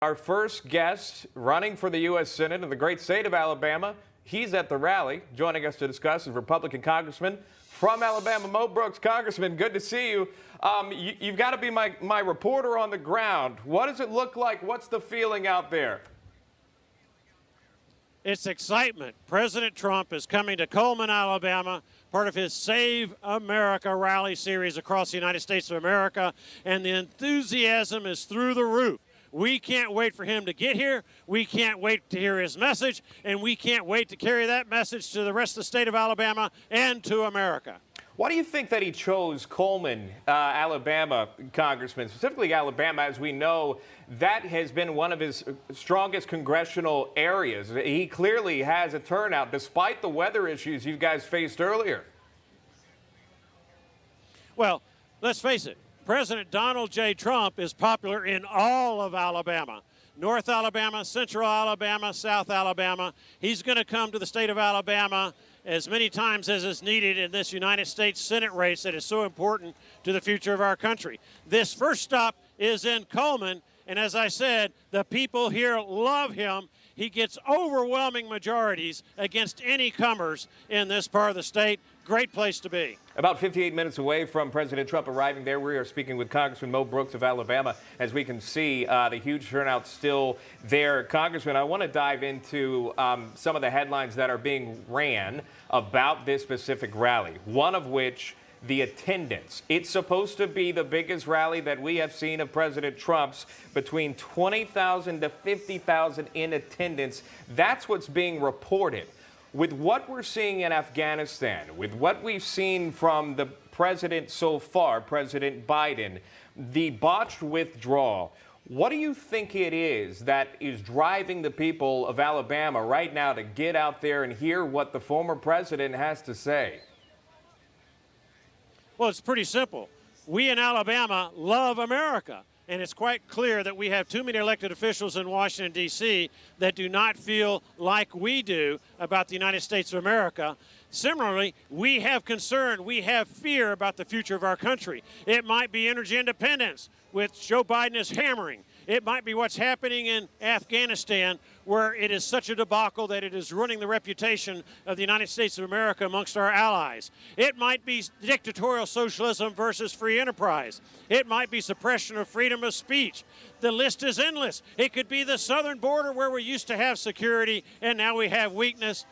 Our first guest running for the U.S. Senate in the great state of Alabama. He's at the rally. Joining us to discuss is Republican Congressman from Alabama, Mo Brooks. Congressman, good to see you. You've got to be my reporter on the ground. What does it look like? What's the feeling out there? It's excitement. President Trump is coming to Cullman, Alabama, part of his Save America rally series across the United States of America, and the enthusiasm is through the roof. We can't wait for him to get here. We can't wait to hear his message, and we can't wait to carry that message to the rest of the state of Alabama and to America. Why do you think that he chose Cullman, Alabama, Congressman, specifically Alabama, as we know that has been one of his strongest congressional areas? He clearly has a turnout despite the weather issues you guys faced earlier. Well, let's face it. President Donald J. Trump is popular in all of Alabama. North Alabama, Central Alabama, South Alabama. He's going to come to the state of Alabama as many times as is needed in this United States Senate race that is so important to the future of our country. This first stop is in Cullman, and as I said, the people here love him. He gets overwhelming majorities against any comers in this part of the state. Great place to be. About 58 minutes away from President Trump arriving there, we are speaking with Congressman Mo Brooks of Alabama. As we can see, the huge turnout still there. Congressman, I want to dive into some of the headlines that are being ran about this specific rally, one of which the attendance. It's supposed to be the biggest rally that we have seen of President Trump's, between 20,000 to 50,000 in attendance. That's what's being reported. With what we're seeing in Afghanistan, with what we've seen from the president so far, President Biden, the botched withdrawal, what do you think it is that is driving the people of Alabama right now to get out there and hear what the former president has to say? Well, it's pretty simple. We in Alabama love America. And it's quite clear that we have too many elected officials in Washington, D.C. that do not feel like we do about the United States of America. Similarly, we have concern, we have fear about the future of our country. It might be energy independence, which Joe Biden is hammering. It might be what's happening in Afghanistan, where it is such a debacle that it is ruining the reputation of the United States of America amongst our allies. It might be dictatorial socialism versus free enterprise. It might be suppression of freedom of speech. The list is endless. It could be the southern border where we used to have security and now we have weakness.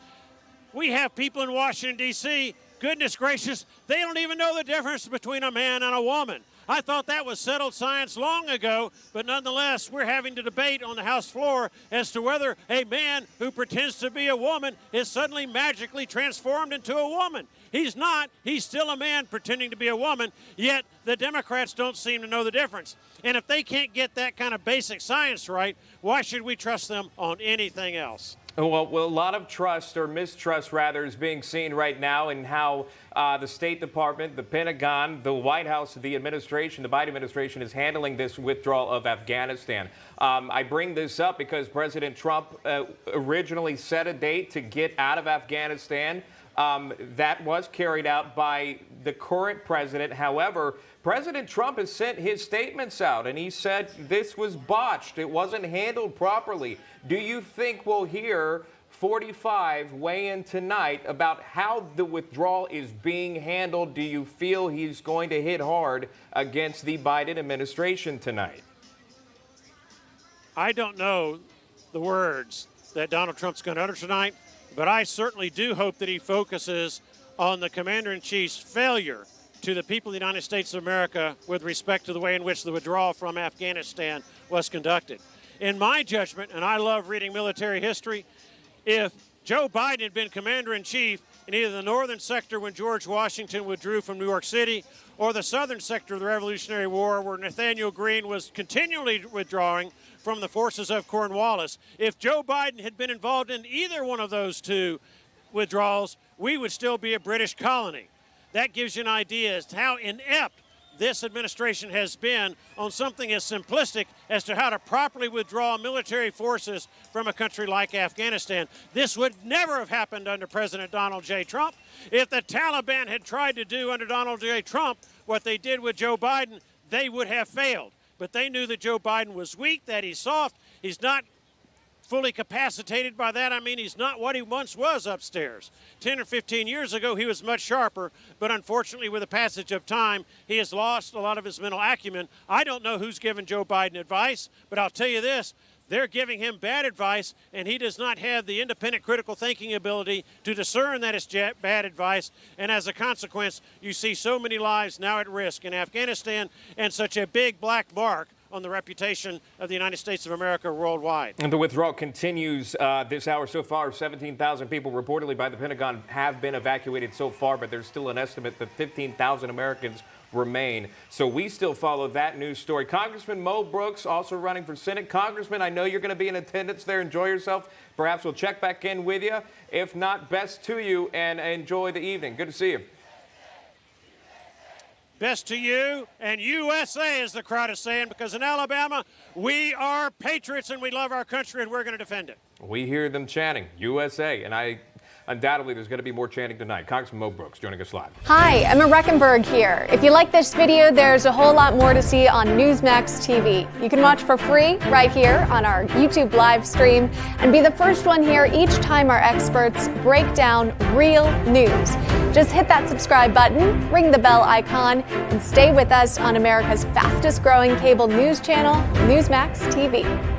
We have people in Washington, D.C., goodness gracious, they don't even know the difference between a man and a woman. I thought that was settled science long ago, but nonetheless, we're having to debate on the House floor as to whether a man who pretends to be a woman is suddenly magically transformed into a woman. He's not. He's still a man pretending to be a woman, yet the Democrats don't seem to know the difference. And if they can't get that kind of basic science right, why should we trust them on anything else? Well, a lot of trust, or mistrust rather, is being seen right now in how the State Department, the Pentagon, the White House, the administration, the Biden administration is handling this withdrawal of Afghanistan. I bring this up because President Trump originally set a date to get out of Afghanistan. That was carried out by the current president. However, President Trump has sent his statements out, and he said this was botched. It wasn't handled properly. Do you think we'll hear 45 weigh in tonight about how the withdrawal is being handled? Do you feel he's going to hit hard against the Biden administration tonight? I don't know the words that Donald Trump's going to utter tonight, but I certainly do hope that he focuses on the Commander-in-Chief's failure to the people of the United States of America with respect to the way in which the withdrawal from Afghanistan was conducted. In my judgment, and I love reading military history, if Joe Biden had been Commander-in-Chief in either the northern sector when George Washington withdrew from New York City, or the southern sector of the Revolutionary War where Nathaniel Greene was continually withdrawing from the forces of Cornwallis, if Joe Biden had been involved in either one of those two withdrawals, we would still be a British colony. That gives you an idea as to how inept this administration has been on something as simplistic as to how to properly withdraw military forces from a country like Afghanistan. This would never have happened under President Donald J. Trump. If the Taliban had tried to do under Donald J. Trump what they did with Joe Biden, they would have failed. But they knew that Joe Biden was weak, that he's soft. He's not fully capacitated. By that I mean he's not what he once was upstairs. 10 or 15 years ago he was much sharper, but unfortunately with the passage of time he has lost a lot of his mental acumen. I don't know who's giving Joe Biden advice, but I'll tell you this, they're giving him bad advice, and he does not have the independent critical thinking ability to discern that it's bad advice, and as a consequence you see so many lives now at risk in Afghanistan and such a big black mark on the reputation of the United States of America worldwide. And the withdrawal continues this hour. So far, 17,000 people reportedly by the Pentagon have been evacuated so far, but there's still an estimate that 15,000 Americans remain. So we still follow that news story. Congressman Mo Brooks also running for Senate. Congressman, I know you're going to be in attendance there. Enjoy yourself. Perhaps we'll check back in with you. If not, best to you and enjoy the evening. Good to see you. Best to you and USA, as the crowd is saying, because in Alabama, we are patriots and we love our country and we're going to defend it. We hear them chanting USA, and undoubtedly there's going to be more chanting tonight. Congressman Mo Brooks joining us live. Hi, Emma Reckenberg here. If you like this video, there's a whole lot more to see on Newsmax TV. You can watch for free right here on our YouTube live stream and be the first one here each time our experts break down real news. Just hit that subscribe button, ring the bell icon, and stay with us on America's fastest growing cable news channel, Newsmax TV.